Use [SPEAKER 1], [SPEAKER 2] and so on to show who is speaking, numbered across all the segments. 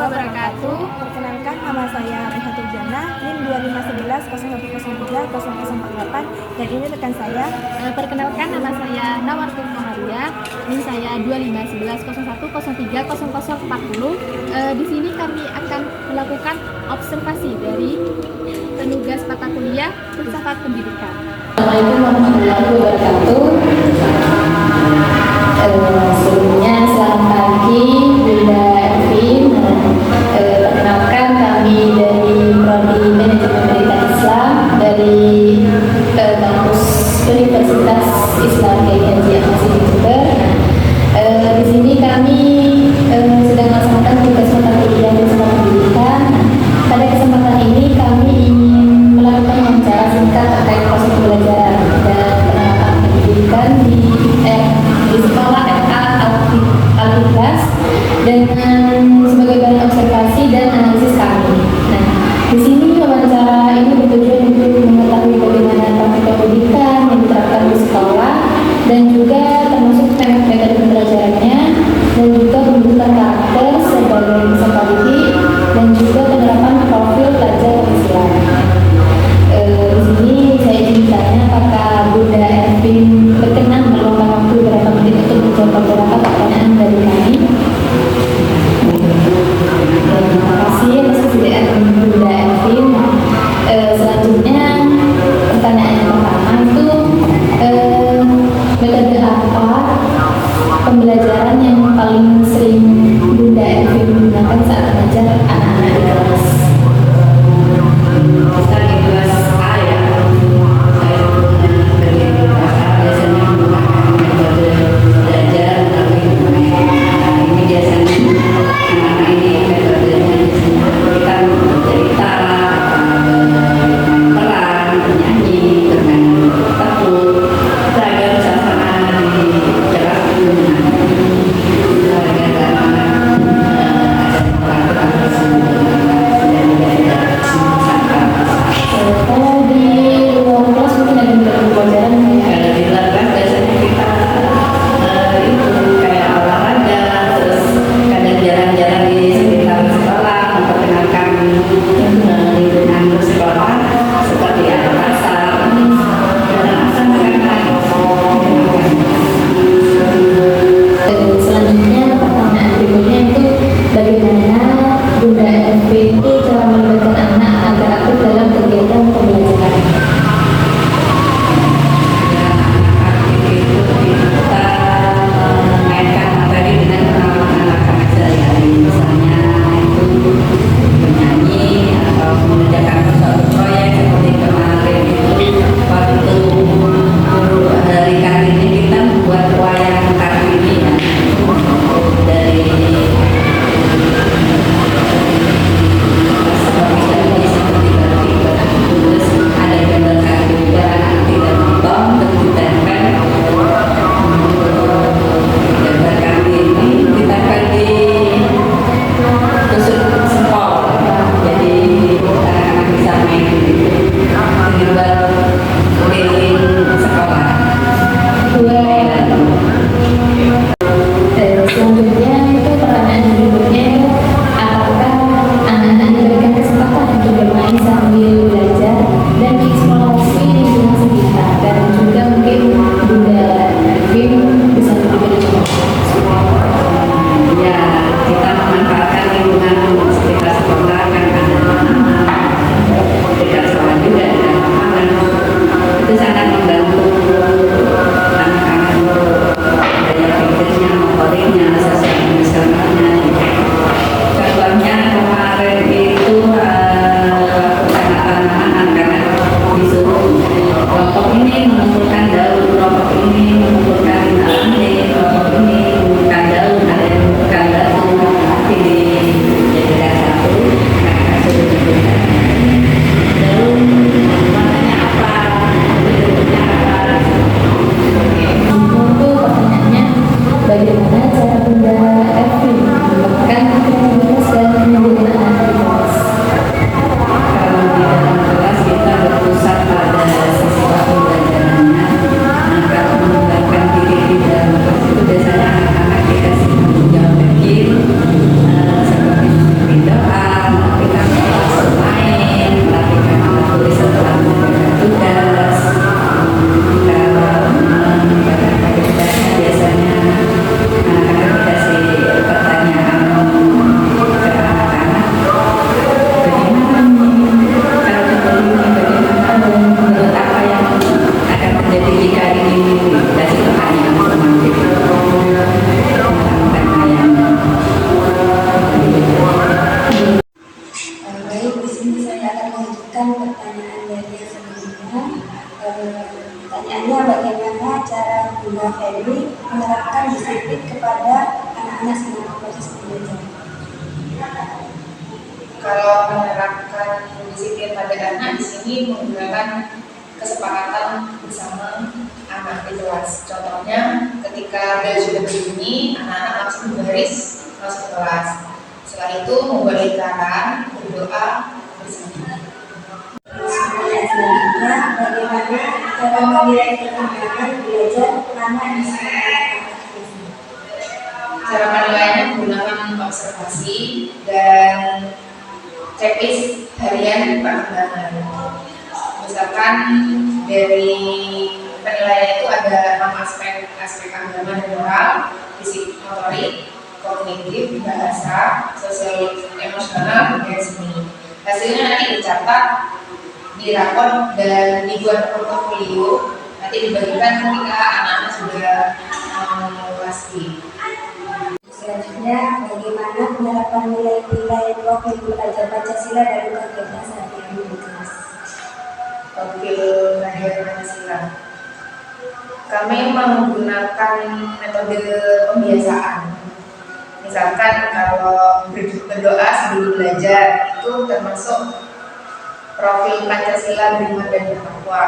[SPEAKER 1] wabarakatuh.
[SPEAKER 2] Perkenalkan, nama saya Rehatul Jannah, NIM 2511 0103 0048, dan ini rekan saya.
[SPEAKER 1] Perkenalkan, nama saya Nawartul Maharia, NIM saya 2511 0103 0040. Di sini kami akan melakukan observasi dari penugas mata kuliah Filsafat Pendidikan.
[SPEAKER 3] Assalamualaikum warahmatullahi wabarakatuh. Sebelumnya selamat pagi Bunda Evin. Perkenalkan, kami dari Prodi Manajemen Pendidikan Islam dari kampus Universitas Islam KII Masih di Jember. Di sini kami sedang melaksanakan tugas mata kuliah Filsafat Pendidikan. Pada kesempatan ini kami ingin melakukan wawancara singkat terkait proses pembelajaran dan penerapan pendidikan di sekolah FA Al-Ikhlas dengan sebagai bahan observasi dan analisis kami. Nah, di sini wawancara ini bertujuan untuk mengetahui bagaimana praktik pendidikan yang diterapkan di sekolah dan juga termasuk metode pembelajarannya dan juga pembentukan karakter sebagai peserta didik dan juga penerapan profil pelajar Islam. Di sini saya ingin bertanya apakah Bunda Evin berkenan meluangkan waktu beberapa menit untuk menjawab beberapa pertanyaan dari kami. Terima kasih atas kesediaan Bunda Evin. Selanjutnya pertanyaan yang pertama itu metode apa pembelajaran yang paling sering Bunda Evin gunakan saat mengajar anak-anak di kelas?
[SPEAKER 4] Kita di kelas A ya, saya biasanya menggunakan metode belajar melalui ini biasanya anak-anak ini metodenya memberikan cerita, peran, bernyanyi, bermain takut, agar suasana di kelas itu menyenangkan, agar ada
[SPEAKER 5] Kalau menerapkan disiplin pada anak di sini menggunakan kesepakatan bersama anak di kelas. Contohnya, ketika bel sudah berbunyi, anak-anak langsung berbaris masuk ke kelas. Setelah itu membuat lingkaran, berdoa bersama.
[SPEAKER 2] Selanjutnya, bagaimana cara menilai perkembangan belajar anak di sekolah?
[SPEAKER 5] Cara penilaiannya menggunakan observasi dan checklist harian perkembangan. Misalkan dari penilaian itu ada 6 aspek agama dan moral, fisik, motorik, kognitif, bahasa, sosial, emosional, dan seni. Hasilnya nanti dicatat, dirapot, dan dibuat portofolio. Nanti dibagikan ketika anak-anak sudah menguasai.
[SPEAKER 2] Selanjutnya, bagaimana penerapan nilai-nilai profil belajar Pancasila dalam kegiatan sehari-hari di kelas?
[SPEAKER 5] Profil belajar Pancasila. Kami menggunakan metode pembiasaan. Misalkan kalau berdoa sebelum belajar itu termasuk profil Pancasila beriman dan bertakwa.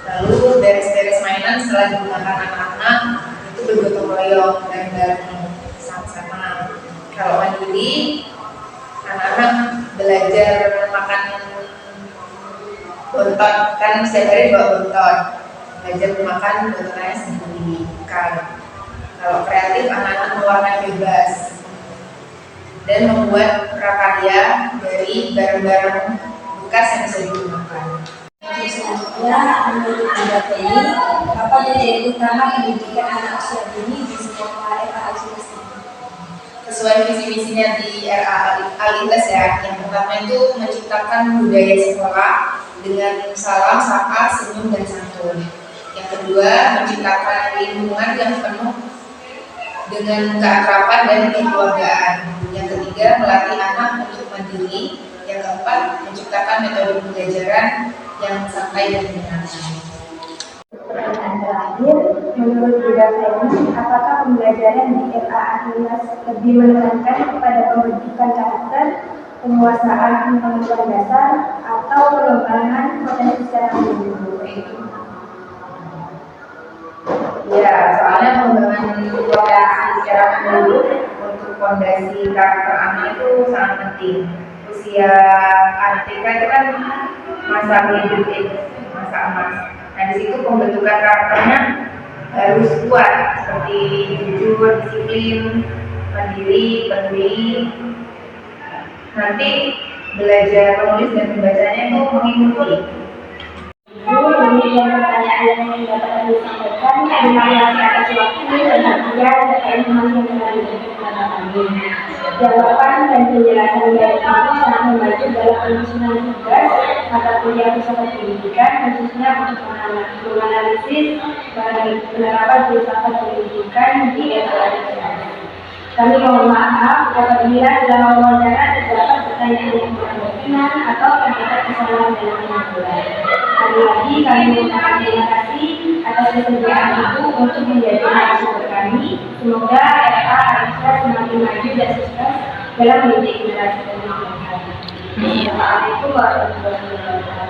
[SPEAKER 5] Lalu beres-beres mainan setelah digunakan anak-anak itu bergotong royong dan bareng sama-sama. Kalau mandiri, anak-anak belajar makan bontot, kan setiap hari bawa bontot, belajar makan bontotannya sendiri. Kalau kreatif, anak-anak mewarnai bebas dan membuat prakarya dari barang-barang bekas yang bisa digunakan.
[SPEAKER 2] Selanjutnya, menurut Bunda Penny, apa tujuan utama pendidikan anak usia dini di sekolah RA Al-Ikhlas?
[SPEAKER 5] Sesuai visi-misinya di RA Al-Ikhlas ya, yang pertama itu menciptakan budaya sekolah dengan salam, sapa, senyum, dan santun. Yang kedua, menciptakan lingkungan yang penuh dengan keakraban dan kekeluargaan. Yang ketiga, melatih anak untuk mandiri. Yang keempat, menciptakan metode pembelajaran yang santai dan menyenangkan.
[SPEAKER 2] Pertanyaan terakhir, menurut Bunda Penny, apakah pembelajaran di RA Al-Ikhlas lebih menekankan kepada pembentukan karakter, penguasaan pengetahuan dasar, atau pengembangan potensi secara menyeluruh?
[SPEAKER 5] Ya, soalnya pengembangan potensi secara menyeluruh untuk fondasi karakter anak itu sangat penting. Usia TK itu kan masa hidup, masa emas. Nah, di situ pembentukan karakternya harus kuat, seperti jujur, disiplin, mandiri, peduli. Nanti belajar menulis dan membacanya itu mengikuti.
[SPEAKER 2] Demikian pertanyaan yang dapat kami sampaikan. Terima kasih atas waktu, perhatian, serta informasi yang telah diberikan kepada kami. Jawaban dan penjelasan dari kami sangat membantu dalam penyusunan tugas mata kuliah filsafat pendidikan, khususnya untuk menganalisis penerapan filsafat pendidikan di RA. Kami mohon maaf apabila dalam wawancara terdapat pertanyaan yang kurang berkenan atau terdapat kesalahan dalam penyampaian. Sekali lagi kami mengucapkan terima kasih atas kesediaan itu untuk menjadi narasumber kami. Semoga RA Al-Ikhlas semakin maju dan sukses dalam mendidik generasi penerus. Assalamualaikum warahmatullahi wabarakatuh.